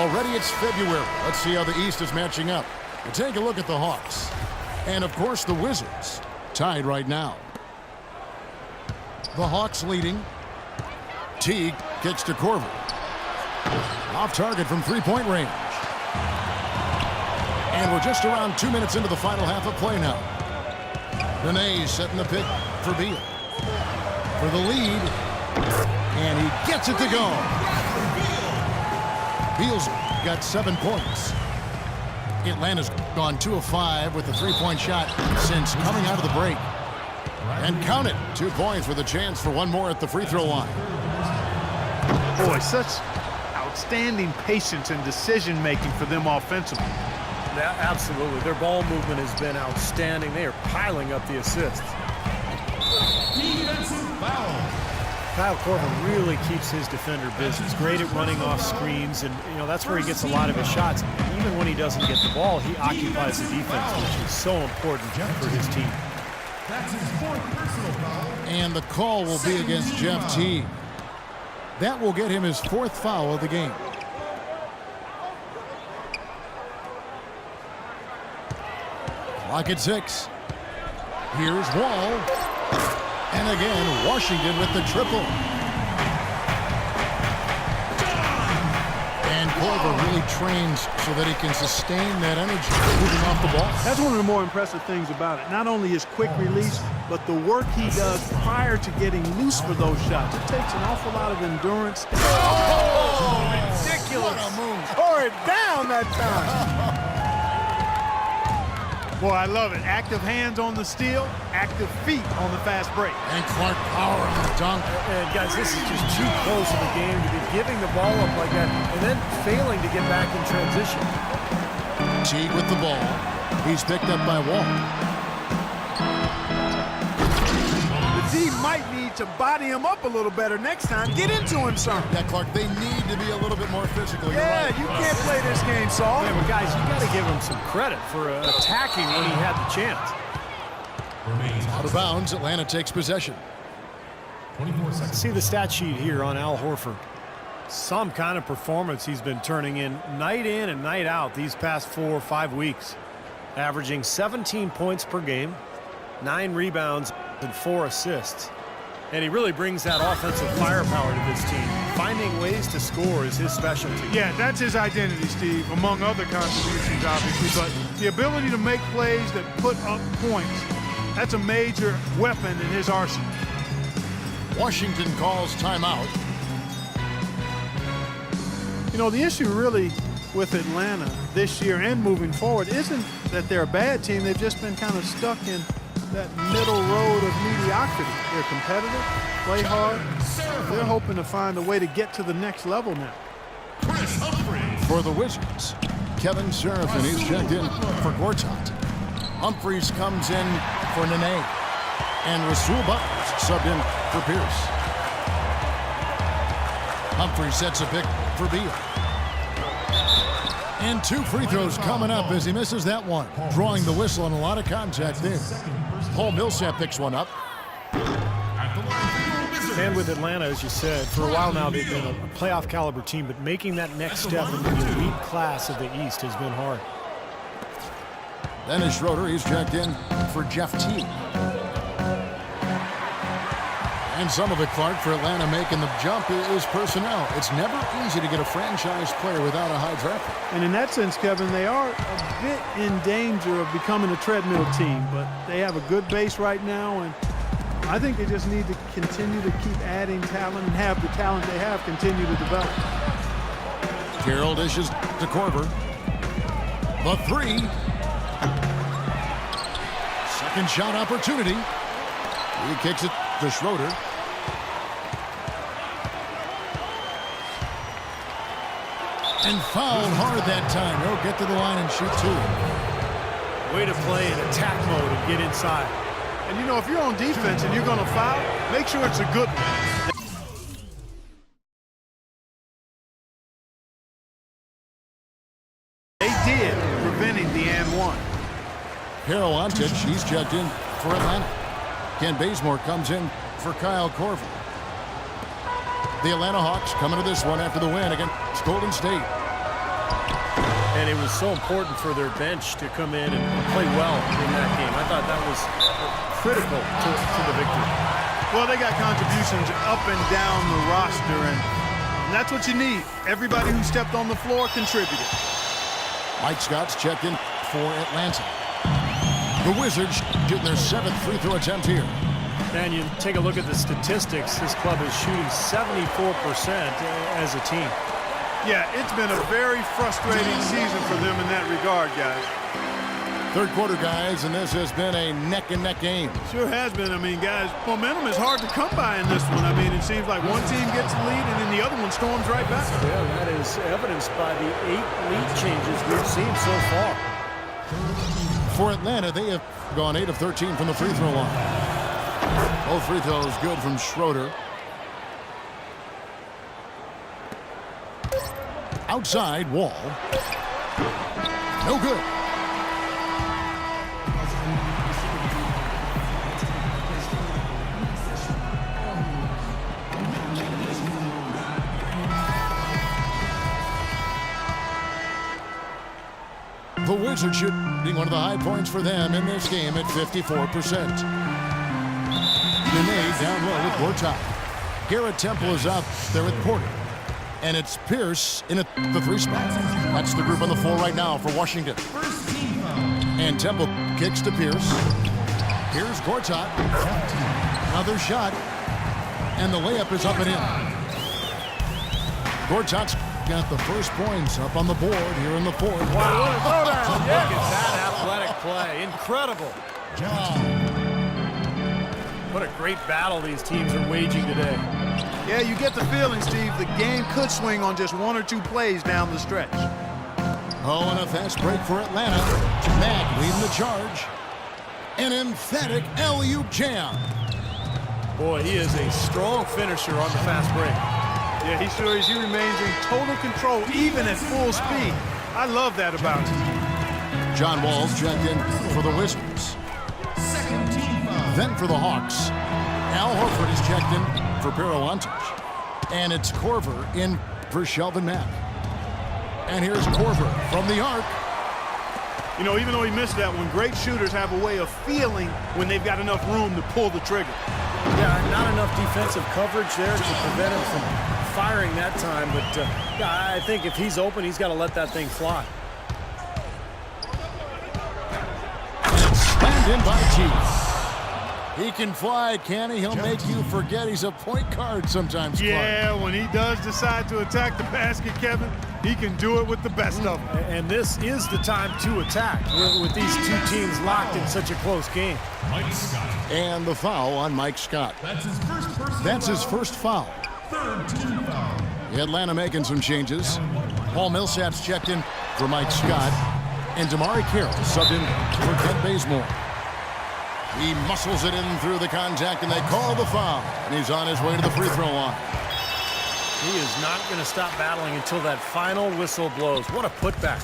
Already it's February. Let's see how the East is matching up. We'll take a look at the Hawks. And, of course, the Wizards. Tied right now. The Hawks leading. Teague kicks to Korver. Off target from three-point range. And we're just around 2 minutes into the final half of play now. Nene setting the pick for Beal. For the lead. And he gets it to go. Beal's got 7 points. Atlanta's gone 2 of 5 with the three-point shot since coming out of the break. And count it, 2 points with a chance for one more at the free throw line. Boy, such outstanding patience and decision-making for them offensively. Yeah, absolutely. Their ball movement has been outstanding. They are piling up the assists. Defensive foul. Kyle Korver really keeps his defender busy. He's great at running off screens, and that's where he gets a lot of his shots. Even when he doesn't get the ball, he occupies the defense, which is so important for his team. That's his 4th personal foul. And the call will be against Jeff Teague. That will get him his 4th foul of the game. Clock at 6. Here's Wall. And again, Washington with the triple. And Korver really trains so that he can sustain that energy moving off the ball. That's one of the more impressive things about it. Not only his quick release, but the work he does prior to getting loose for those shots. It takes an awful lot of endurance. Oh, ridiculous. What a move. Tore it down that time. Boy, I love it. Active hands on the steal, active feet on the fast break. And Clark power on the dunk. And guys, this is just too close in the game to be giving the ball up like that and then failing to get back in transition. Teague with the ball. He's picked up by Wall. The D might need to body him up a little better next time. Get into him, son. Yeah, Clark, they need to be a little bit more physical. You're Yeah, right. you can't play this game, Saul. Yeah, but guys, you got to give him some credit for attacking when he had the chance. Out of bounds, Atlanta takes possession. 24 seconds. See the stat sheet here on Al Horford. Some kind of performance he's been turning in and night out these past 4 or 5 weeks. Averaging 17 points per game, 9 rebounds, and 4 assists. And he really brings that offensive firepower to this team. Finding ways to score is his specialty. Yeah, that's his identity, Steve, among other contributions, obviously. But the ability to make plays that put up points, that's a major weapon in his arsenal. Washington calls timeout. You know, the issue really with Atlanta this year and moving forward isn't that they're a bad team. They've just been kind of stuck in that middle road of mediocrity. They're competitive, play hard. They're hoping to find a way to get to the next level now. Chris Humphries. For the Wizards, Kevin Seraphin, he's checked in for Gortat. Humphries comes in for Nene. And Rasul Butters subbed in for Pierce. Humphries sets a pick for Beal. And 2 free throws coming up as he misses that one. Drawing the whistle and a lot of contact there. Paul Millsap picks one up. And with Atlanta, as you said, for a while now they've been a playoff caliber team, but making that next step into the elite class of the East has been hard. Dennis Schroeder, he's checked in for Jeff Teague. And some of it, Clark, for Atlanta making the jump is personnel. It's never easy to get a franchise player without a high draft pick. And in that sense, Kevin, they are a bit in danger of becoming a treadmill team, but they have a good base right now, and I think they just need to continue to keep adding talent and have the talent they have continue to develop. Carroll dishes to Korver. The 3. Second shot opportunity. He kicks it to Schroeder. And fouled hard that time. He'll get to the line and shoot 2. Way to play in attack mode and get inside. And you know, if you're on defense and you're going to foul, make sure it's a good one. They did, preventing the and one. Carroll Antich, he's checked in for Atlanta. Ken Bazemore comes in for Kyle Korver. The Atlanta Hawks coming to this one after the win against Golden State. And it was so important for their bench to come in and play well in that game. I thought that was critical to the victory. Well, they got contributions up and down the roster, and that's what you need. Everybody who stepped on the floor contributed. Mike Scott's checked in for Atlanta. The Wizards getting their 7th free throw attempt here. And you take a look at the statistics. This club is shooting 74% as a team. Yeah, it's been a very frustrating season for them in that regard, guys. Third quarter, guys, and this has been a neck-and-neck game. Sure has been. I mean, guys, momentum is hard to come by in this one. I mean, it seems like one team gets the lead and then the other one storms right back. Yeah, that is evidenced by the 8 lead changes we've seen so far. For Atlanta, they have gone 8 of 13 from the free throw line. Both free throws good from Schroeder. Outside, Wall. No good. The Wizards shooting one of the high points for them in this game at 54%. Nene down low with Gortat. Garrett Temple is out there with Porter. And it's Pierce in at the 3 spot. That's the group on the floor right now for Washington. And Temple kicks to Pierce. Here's Gortat. Another shot. And the layup is up and in. Gortat's got the first points up on the board here in the 4th. Wow, what a throwdown. Look at that athletic play. Incredible. What a great battle these teams are waging today. Yeah, you get the feeling, Steve, the game could swing on just 1 or 2 plays down the stretch. Oh, and a fast break for Atlanta. Mack leading the charge. An emphatic alley-oop jam. Boy, he is a strong finisher on the fast break. Yeah, he sure is. He remains in total control, even at full speed. I love that about him. John Wall's checked in for the Wizards. Then for the Hawks, Al Horford is checked in for Pero Antic. And it's Korver in for Shelvin Mack. And here's Korver from the arc. You know, even though he missed that one, great shooters have a way of feeling when they've got enough room to pull the trigger. Yeah, not enough defensive coverage there to prevent him from firing that time. But yeah, I think if he's open, he's got to let that thing fly. And slammed in by T. He can fly, can he? He'll make you forget he's a point guard sometimes. Yeah, when he does decide to attack the basket, Kevin, he can do it with the best of them. And this is the time to attack with these 2 teams locked in such a close game. Mike Scott. And the foul on Mike Scott. That's his first personal That's his foul. first foul. 3rd team foul. Atlanta making some changes. Paul Millsap's checked in for Mike Scott. And Damari Carroll subbed in for Kent Bazemore. He muscles it in through the contact, and they call the foul. And he's on his way to the free throw line. He is not going to stop battling until that final whistle blows. What a putback.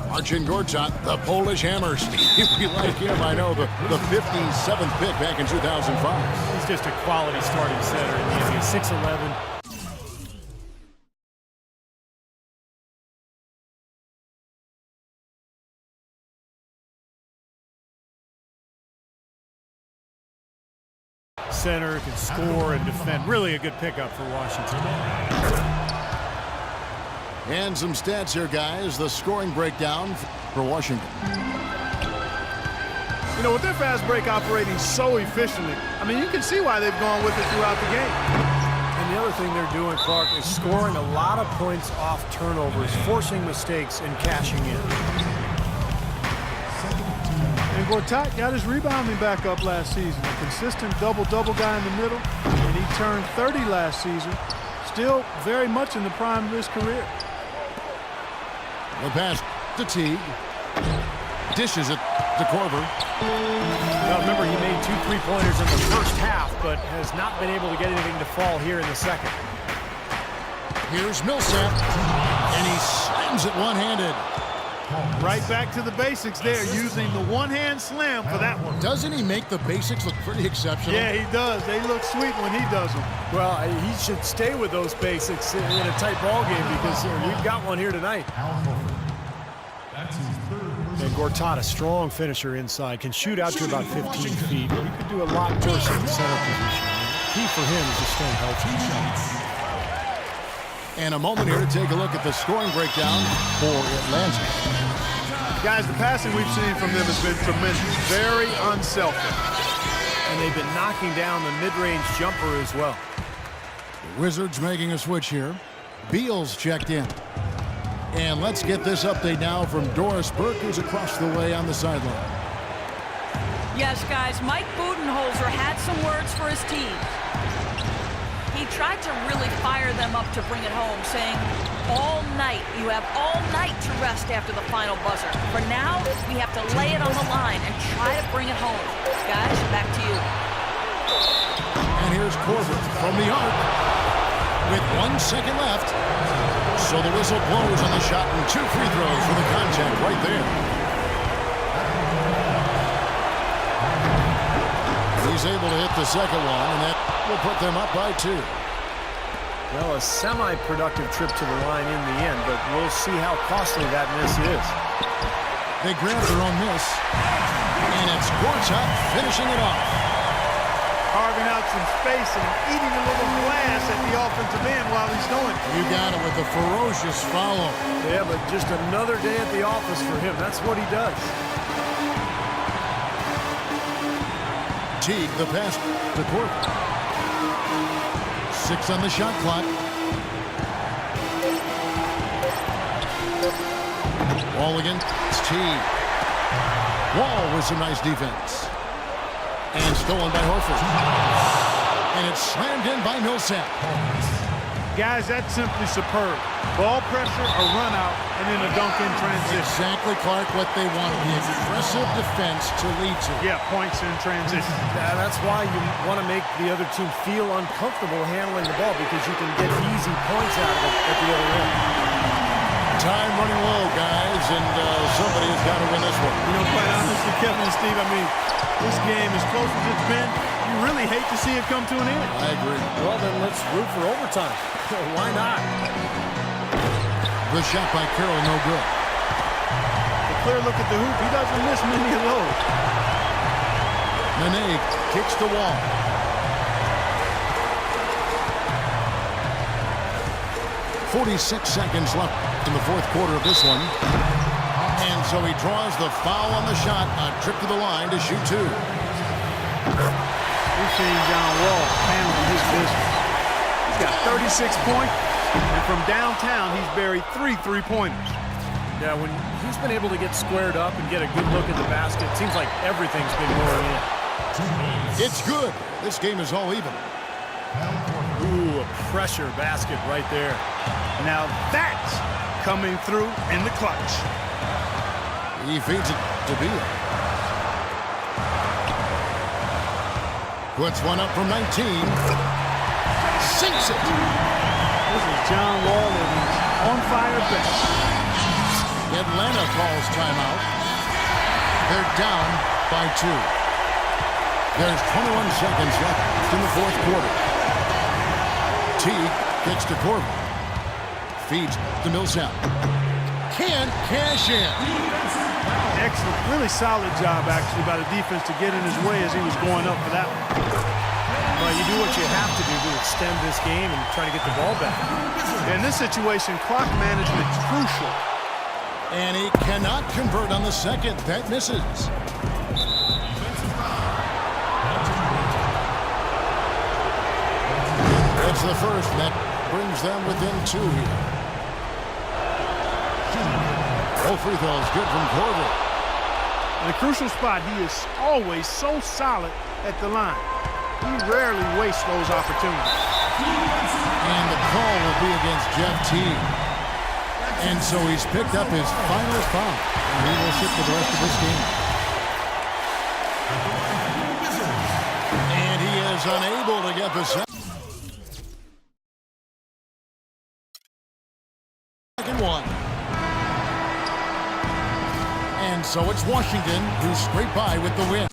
Marcin Gortat, the Polish Hammer. We like him, I know, the 57th pick back in 2005. He's just a quality starting center in the NBA. 6'11". Center, can score and defend. Really a good pickup for Washington. And some stats here, guys. The scoring breakdown for Washington. You know, with their fast break operating so efficiently, I mean, you can see why they've gone with it throughout the game. And the other thing they're doing, Clark, is scoring a lot of points off turnovers, forcing mistakes, and cashing in. And Gortat got his rebounding back up last season. A consistent double-double guy in the middle. And he turned 30 last season. Still very much in the prime of his career. The pass to Teague. Dishes it to Korver. Now remember, he made 2 3-pointers in the first half, but has not been able to get anything to fall here in the second. Here's Millsap. And he slams it one-handed. Right back to the basics there, using the one-hand slam for that one. Doesn't he make the basics look pretty exceptional? Yeah, he does. They look sweet when he does them. Well, he should stay with those basics in a tight ball game because we've got one here tonight. Al Horford. That's his third And Gortat, a strong finisher inside, can shoot out to about 15 feet. He could do a lot worse in the center position. The key for him is just staying healthy. And a moment here to take a look at the scoring breakdown for Atlanta. Guys, the passing we've seen from them has been tremendous. Very unselfish. And they've been knocking down the mid-range jumper as well. The Wizards making a switch here. Beal's checked in. And let's get this update now from Doris Burke, who's across the way on the sideline. Yes, guys, Mike Budenholzer had some words for his team. He tried to really fire them up to bring it home, saying, all night, you have all night to rest after the final buzzer. For now, we have to lay it on the line and try to bring it home. Guys, back to you. And here's Corbett from the arc with 1 second left. So the whistle blows on the shot and 2 free throws for the contact right there. He's able to hit the second one, and that will put them up by 2. Well, a semi-productive trip to the line in the end, but we'll see how costly that miss is. They grab their own miss, and it's Gortat finishing it off. Carving out some space and eating a little glass at the offensive end while he's doing it. You got it with a ferocious follow. Yeah, but just another day at the office for him. That's what he does. Teague, the pass to Corbett. 6 on the shot clock. Wall against Teague. Wall with some nice defense. And stolen by Horford. And it's slammed in by Millsap. Guys, that's simply superb. Ball pressure, a run out, and then a dunk in transition. Exactly, Clark, what they wanted. The aggressive defense to lead to. Yeah, points in transition. Yeah, that's why you want to make the other team feel uncomfortable handling the ball because you can get easy points out of it at the other end. Time running low, guys, and somebody has got to win this one. You know, quite honestly, Kevin and Steve, I mean, this game, as close as it's been, you really hate to see it come to an end. I agree. Well, then let's root for overtime. Why not? The shot by Carroll, no good. A clear look at the hoop. He doesn't miss many of those. Nene kicks the wall. .46 seconds left in the fourth quarter of this one. And so he draws the foul on the shot. A trip to the line to shoot 2. We've seen John Wall handling his business. He's got 36 points, and from downtown, he's buried 3 3-pointers. Yeah, when he's been able to get squared up and get a good look at the basket, it seems like everything's been going in. It's good. This game is all even. Ooh, a pressure basket right there. Now that's coming through in the clutch. He feeds it to Beal. Puts one up from 19. Sinks it. This is John Wall at his on fire best. Atlanta calls timeout. They're down by 2. There's 21 seconds left in the fourth quarter. Teague gets to Corbett. Feeds to Millsap. Can't cash in. Excellent. Really solid job, actually, by the defense to get in his way as he was going up for that one. Well, you do what you have to do to extend this game and try to get the ball back. In this situation, clock management is crucial. And he cannot convert on the second. That misses. It's the first that brings them within 2 here. Both free throws good from Corbett. In a crucial spot, he is always so solid at the line. He rarely wastes those opportunities. And the call will be against Jeff Teague. And so he's picked up his final foul. And he will sit for the rest of this game. And he is unable to get the second one. So it's Washington who scrape by with the win.